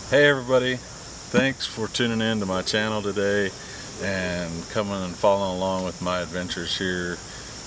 Hey everybody, thanks for tuning in to my channel today and coming and following along with my adventures here.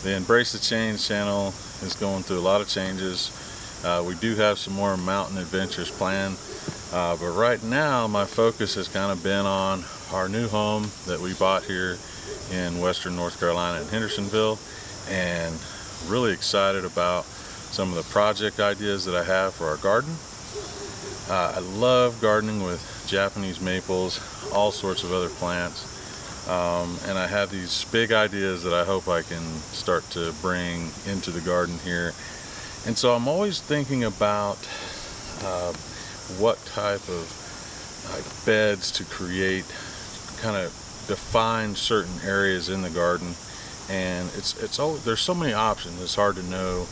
The Embrace the Change channel is going through a lot of changes. We do have some more mountain adventures planned, but right now my focus has kind of been on our new home that we bought here in western North Carolina in Hendersonville, and really excited about some of the project ideas that I have for our garden. I love gardening with Japanese maples, all sorts of other plants, and I have these big ideas that I hope I can start to bring into the garden here. And so I'm always thinking about what type of beds to create, kind of define certain areas in the garden, and there's so many options. It's hard to know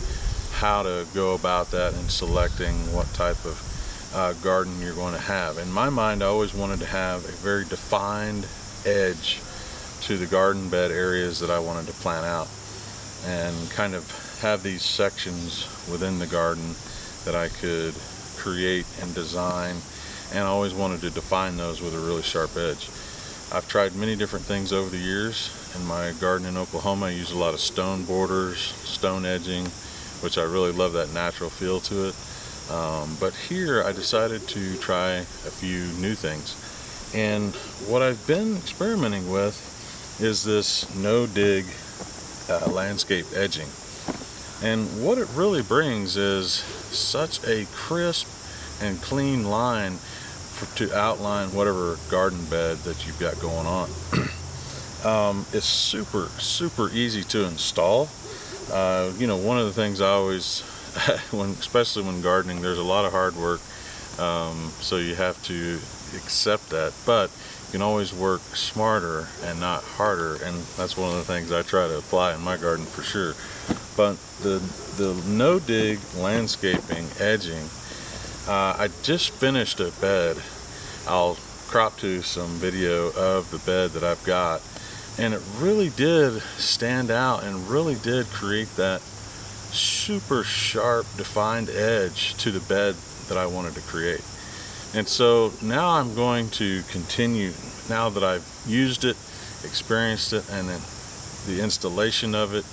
how to go about that and selecting what type of garden you're going to have. In my mind, I always wanted to have a very defined edge to the garden bed areas that I wanted to plant out, and kind of have these sections within the garden that I could create and design, and I always wanted to define those with a really sharp edge. I've tried many different things over the years. In my garden in Oklahoma, I use a lot of stone borders, stone edging, which I really love that natural feel to it. But here I decided to try a few new things, and what I've been experimenting with is this no-dig landscape edging. And what it really brings is such a crisp and clean line to outline whatever garden bed that you've got going on. It's super easy to install. One of the things I always especially when gardening, there's a lot of hard work, so you have to accept that, but you can always work smarter and not harder, and that's one of the things I try to apply in my garden for sure. But the no-dig landscaping edging, I just finished a bed. I'll crop to some video of the bed that I've got, and it really did stand out and really did create that super sharp defined edge to the bed that I wanted to create. And so now I'm going to continue, now that I've used it, experienced it, and then the installation of it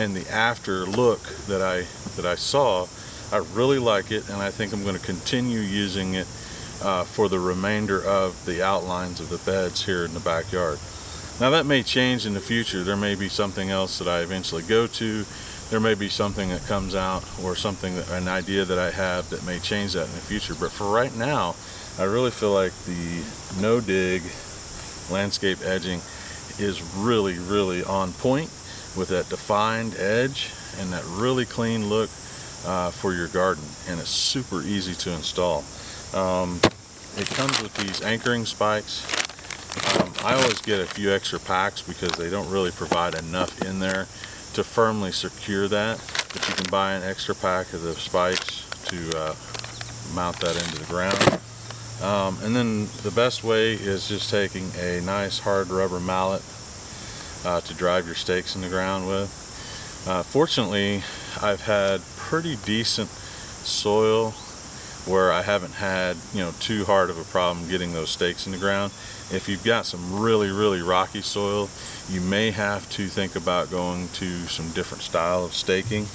and the after look that I saw, I really like it, and I think I'm going to continue using it for the remainder of the outlines of the beds here in the backyard. Now that may change in the future. There may be something else that I eventually go to. There may be something that comes out, or an idea that I have that may change that in the future. But for right now, I really feel like the no-dig landscape edging is really on point with that defined edge and that really clean look for your garden. And it's super easy to install. It comes with these anchoring spikes. I always get a few extra packs because they don't really provide enough in there to firmly secure that, but you can buy an extra pack of the spikes to mount that into the ground. And then the best way is just taking a nice hard rubber mallet to drive your stakes in the ground with. Fortunately, I've had pretty decent soil where I haven't had too hard of a problem getting those stakes in the ground. If you've got some really rocky soil, you may have to think about going to some different style of staking,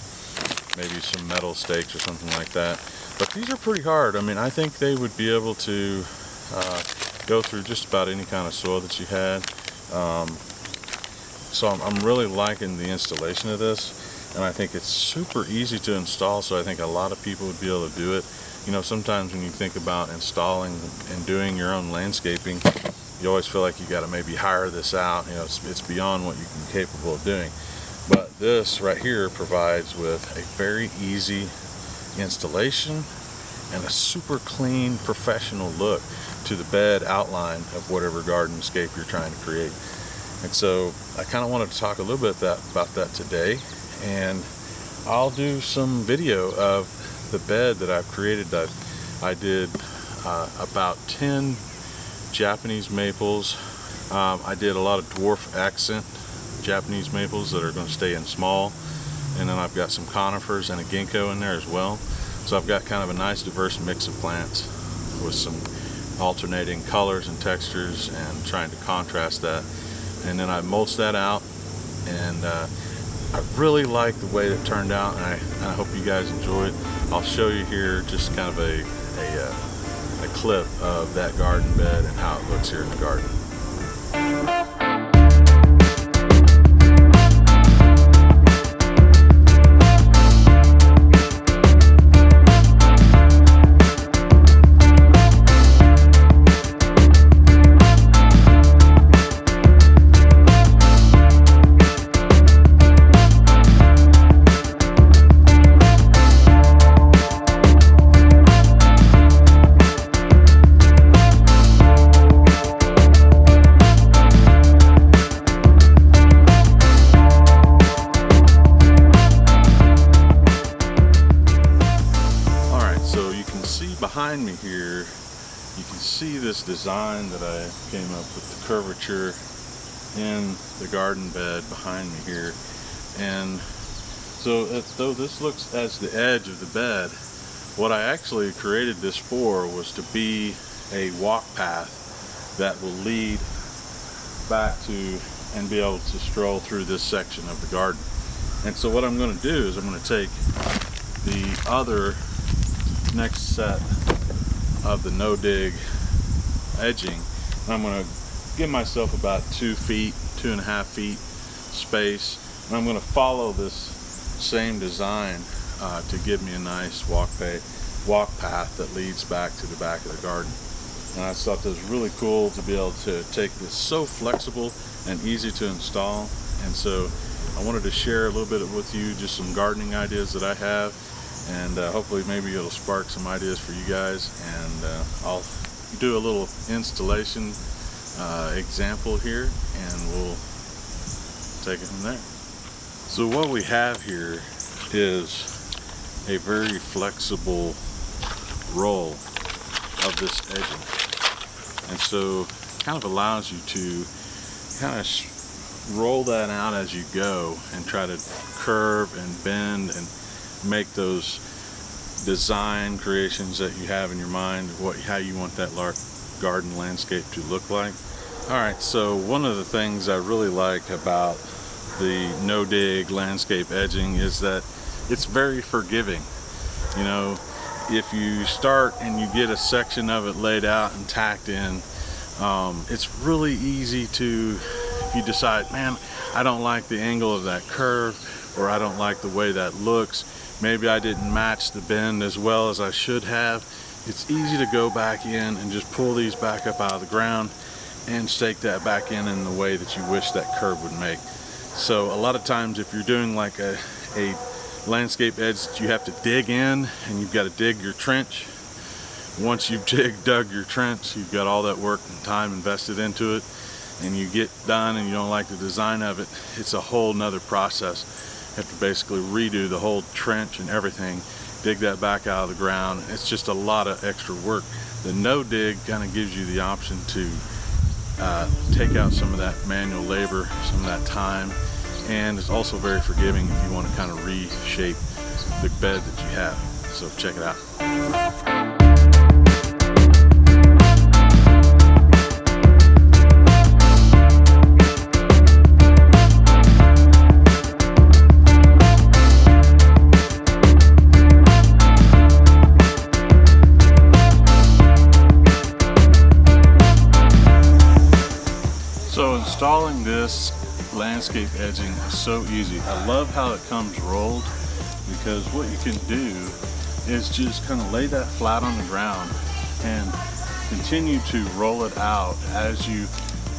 maybe some metal stakes or something like that. But these are pretty hard. I mean, I think they would be able to go through just about any kind of soil that you had. So I'm really liking the installation of this, and I think it's super easy to install, so I think a lot of people would be able to do it. Sometimes when you think about installing and doing your own landscaping, you always feel like you got to maybe hire this out. It's beyond what you're capable of doing. But this right here provides with a very easy installation and a super clean, professional look to the bed outline of whatever gardenscape you're trying to create. And so I kind of wanted to talk a little bit about that today, and I'll do some video of the bed that I've created. I did about 10 Japanese maples. I did a lot of dwarf accent Japanese maples that are going to stay in small, and then I've got some conifers and a ginkgo in there as well. So I've got kind of a nice diverse mix of plants with some alternating colors and textures and trying to contrast that. And then I mulched that out, and I really like the way it turned out, and I hope you guys enjoy it. I'll show you here just kind of a clip of that garden bed and how it looks here in the garden. Behind me here, you can see this design that I came up with, the curvature in the garden bed behind me here. And so though this looks as the edge of the bed, what I actually created this for was to be a walk path that will lead back to and be able to stroll through this section of the garden. And so what I'm going to do is I'm going to take the other next set of the no-dig edging, and I'm going to give myself about 2 feet, 2.5 feet space, and I'm going to follow this same design to give me a nice walk path that leads back to the back of the garden. And I thought that was really cool to be able to take this, so flexible and easy to install. And so I wanted to share a little bit with you just some gardening ideas that I have, and hopefully maybe it'll spark some ideas for you guys. And I'll do a little installation example here, and we'll take it from there. So what we have here is a very flexible roll of this edging, and so it kind of allows you to kind of roll that out as you go and try to curve and bend and make those design creations that you have in your mind, how you want that garden landscape to look like. Alright, so one of the things I really like about the no-dig landscape edging is that it's very forgiving. You know, if you start and you get a section of it laid out and tacked in, it's really easy to, if you decide, man, I don't like the angle of that curve, or I don't like the way that looks, maybe I didn't match the bend as well as I should have, it's easy to go back in and just pull these back up out of the ground and stake that back in the way that you wish that curve would make. So a lot of times if you're doing like a landscape edge that you have to dig in, and you've got to dig your trench, once you've dug your trench, you've got all that work and time invested into it, and you get done and you don't like the design of it, it's a whole nother process. You have to basically redo the whole trench and everything, dig that back out of the ground. It's just a lot of extra work. The no dig kind of gives you the option to take out some of that manual labor, some of that time, and it's also very forgiving if you want to kind of reshape the bed that you have. So check it out. So installing this landscape edging is so easy. I love how it comes rolled, because what you can do is just kind of lay that flat on the ground and continue to roll it out as you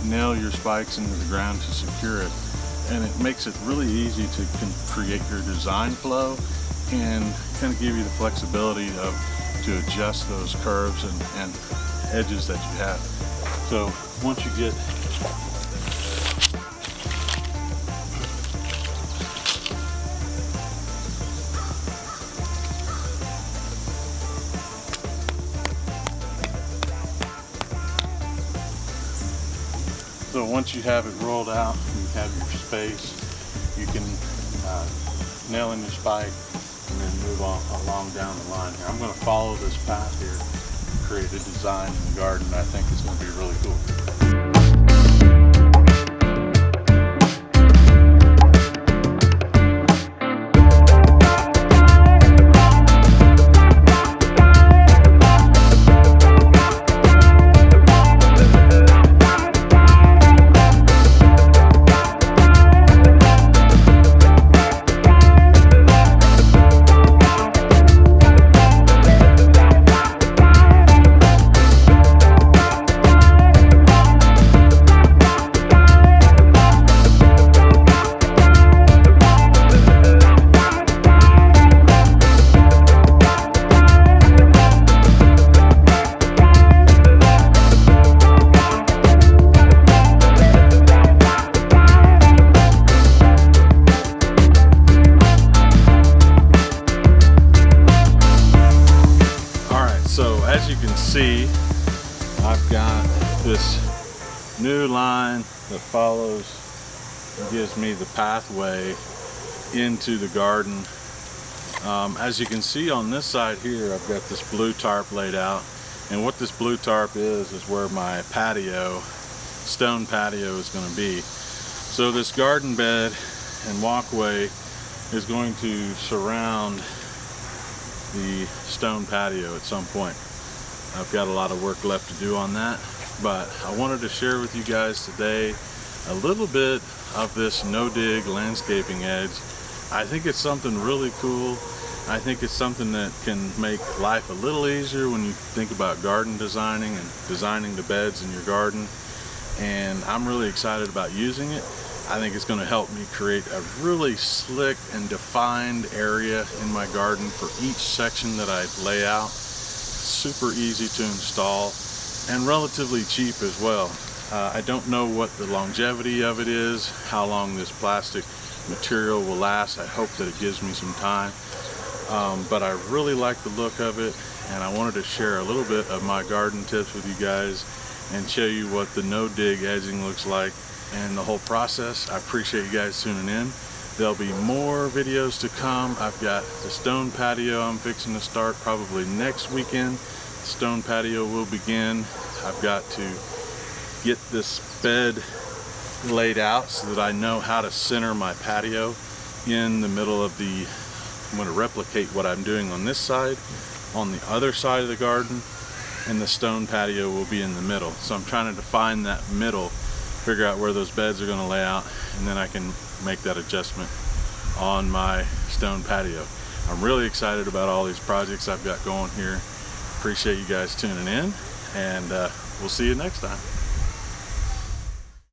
nail your spikes into the ground to secure it. And it makes it really easy to create your design flow and kind of give you the flexibility to adjust those curves and edges that you have. So once you get once you have it rolled out, you have your space, you can nail in your spike and then move on along down the line here. I'm going to follow this path here create a design in the garden. I think it's going to be really cool. As you can see, I've got this new line that follows and gives me the pathway into the garden. As you can see on this side here, I've got this blue tarp laid out, and what this blue tarp is where my patio, stone patio, is going to be. So this garden bed and walkway is going to surround the stone patio at some point. I've got a lot of work left to do on that, but I wanted to share with you guys today a little bit of this no-dig landscaping edge. I think it's something really cool. I think it's something that can make life a little easier when you think about garden designing and designing the beds in your garden, and I'm really excited about using it. I think it's going to help me create a really slick and defined area in my garden for each section that I lay out. Super easy to install and relatively cheap as well. I don't know what the longevity of it is, how long this plastic material will last. I hope that it gives me some time, but I really like the look of it, and I wanted to share a little bit of my garden tips with you guys and show you what the no-dig edging looks like and the whole process. I appreciate you guys tuning in. There'll be more videos to come. I've got the stone patio I'm fixing to start probably next weekend. The stone patio will begin. I've got to get this bed laid out so that I know how to center my patio in the middle of the, I'm going to replicate what I'm doing on this side, on the other side of the garden, and the stone patio will be in the middle. So I'm trying to define that middle, figure out where those beds are going to lay out, and then I can make that adjustment on my stone patio. I'm really excited about all these projects I've got going here. Appreciate you guys tuning in, and we'll see you next time.